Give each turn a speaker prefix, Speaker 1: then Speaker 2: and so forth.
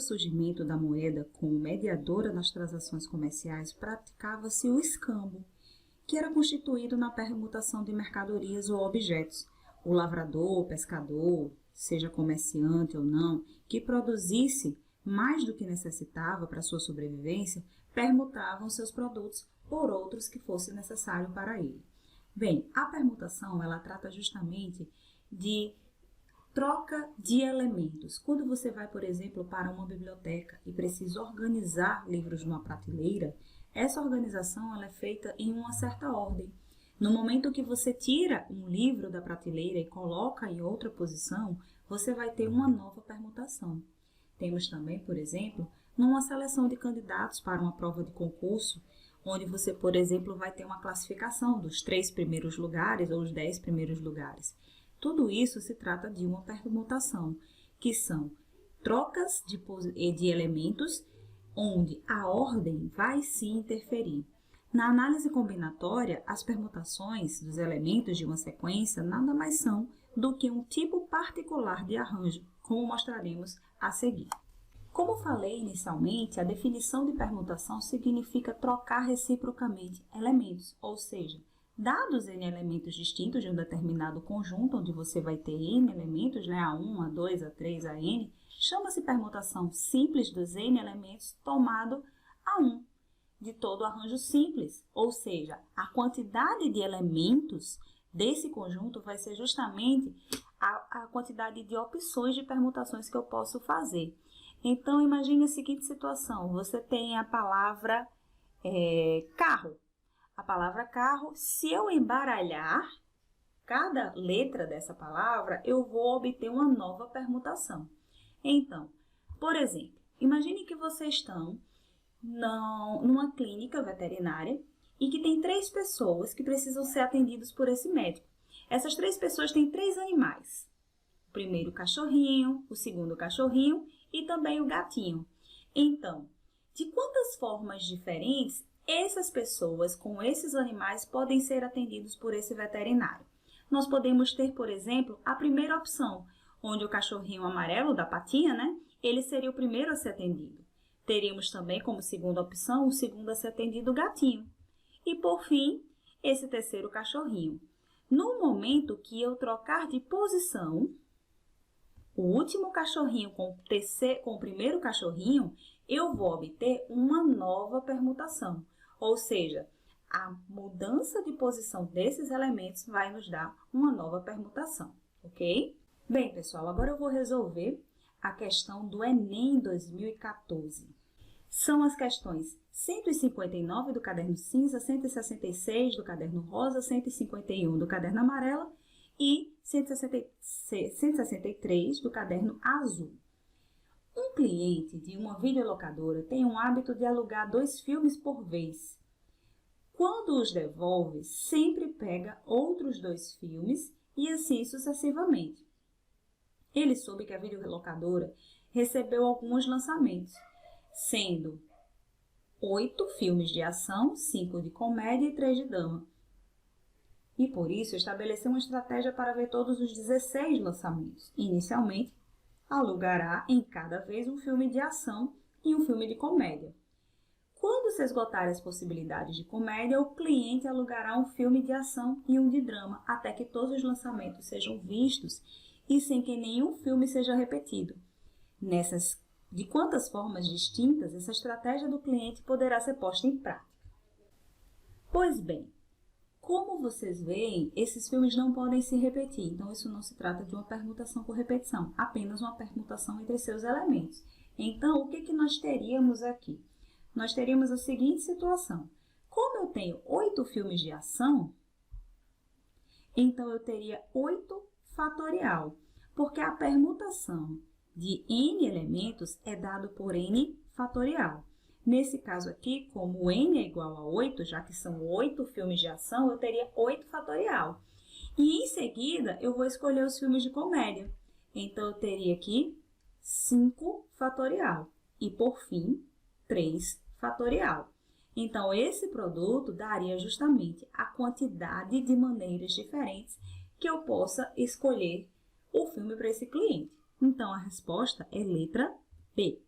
Speaker 1: surgimento da moeda como mediadora nas transações comerciais, praticava-se o escambo, que era constituído na permutação de mercadorias ou objetos. O lavrador, o pescador, seja comerciante ou não, que produzisse mais do que necessitava para sua sobrevivência, permutavam seus produtos por outros que fosse necessário para ele. Bem, a permutação, ela trata justamente de troca de elementos. Quando você vai, por exemplo, para uma biblioteca e precisa organizar livros numa prateleira, essa organização ela é feita em uma certa ordem. No momento que você tira um livro da prateleira e coloca em outra posição, você vai ter uma nova permutação. Temos também, por exemplo, numa seleção de candidatos para uma prova de concurso, onde você, por exemplo, vai ter uma classificação dos 3 primeiros lugares ou os 10 primeiros lugares. Tudo isso se trata de uma permutação, que são trocas de elementos onde a ordem vai se interferir. Na análise combinatória, as permutações dos elementos de uma sequência nada mais são do que um tipo particular de arranjo, como mostraremos a seguir. Como falei inicialmente, a definição de permutação significa trocar reciprocamente elementos, ou seja, dados N elementos distintos de um determinado conjunto, onde você vai ter N elementos, né, A1, A2, A3, AN, chama-se permutação simples dos N elementos tomado A1 de todo arranjo simples, ou seja, a quantidade de elementos desse conjunto vai ser justamente a quantidade de opções de permutações que eu posso fazer. Então, imagine a seguinte situação, você tem a palavra carro. A palavra carro, se eu embaralhar cada letra dessa palavra, eu vou obter uma nova permutação. Então, por exemplo, imagine que vocês estão numa clínica veterinária e que tem 3 pessoas que precisam ser atendidas por esse médico. Essas 3 pessoas têm 3 animais. O primeiro o cachorrinho, o segundo o cachorrinho e também o gatinho. Então, de quantas formas diferentes essas pessoas com esses animais podem ser atendidos por esse veterinário? Nós podemos ter, por exemplo, a primeira opção, onde o cachorrinho amarelo da patinha, né? Ele seria o primeiro a ser atendido. Teríamos também como segunda opção o segundo a ser atendido, o gatinho. E por fim, esse terceiro cachorrinho. No momento que eu trocar de posição, o último cachorrinho com o primeiro cachorrinho, eu vou obter uma nova permutação. Ou seja, a mudança de posição desses elementos vai nos dar uma nova permutação, ok? Bem, pessoal, agora eu vou resolver a questão do Enem 2014. São as questões 159 do caderno cinza, 166 do caderno rosa, 151 do caderno amarelo e 163 do caderno azul. Um cliente de uma videolocadora tem o hábito de alugar 2 filmes por vez. Quando os devolve, sempre pega outros 2 filmes e assim sucessivamente. Ele soube que a videolocadora recebeu alguns lançamentos, sendo 8 filmes de ação, 5 de comédia e 3 de drama. E por isso estabeleceu uma estratégia para ver todos os 16 lançamentos. Inicialmente, alugará em cada vez um filme de ação e um filme de comédia. Quando se esgotarem as possibilidades de comédia, o cliente alugará um filme de ação e um de drama, até que todos os lançamentos sejam vistos e sem que nenhum filme seja repetido. De quantas formas distintas, essa estratégia do cliente poderá ser posta em prática? Pois bem, como vocês veem, esses filmes não podem se repetir, então isso não se trata de uma permutação por repetição, apenas uma permutação entre seus elementos. Então, o que nós teríamos aqui? Nós teríamos a seguinte situação. Como eu tenho 8 filmes de ação, então eu teria 8 fatorial, porque a permutação de n elementos é dado por n fatorial. Nesse caso aqui, como n é igual a 8, já que são 8 filmes de ação, eu teria 8 fatorial. E em seguida, eu vou escolher os filmes de comédia. Então, eu teria aqui 5 fatorial. E, por fim, 3 fatorial. Então, esse produto daria justamente a quantidade de maneiras diferentes que eu possa escolher o filme para esse cliente. Então, a resposta é letra B.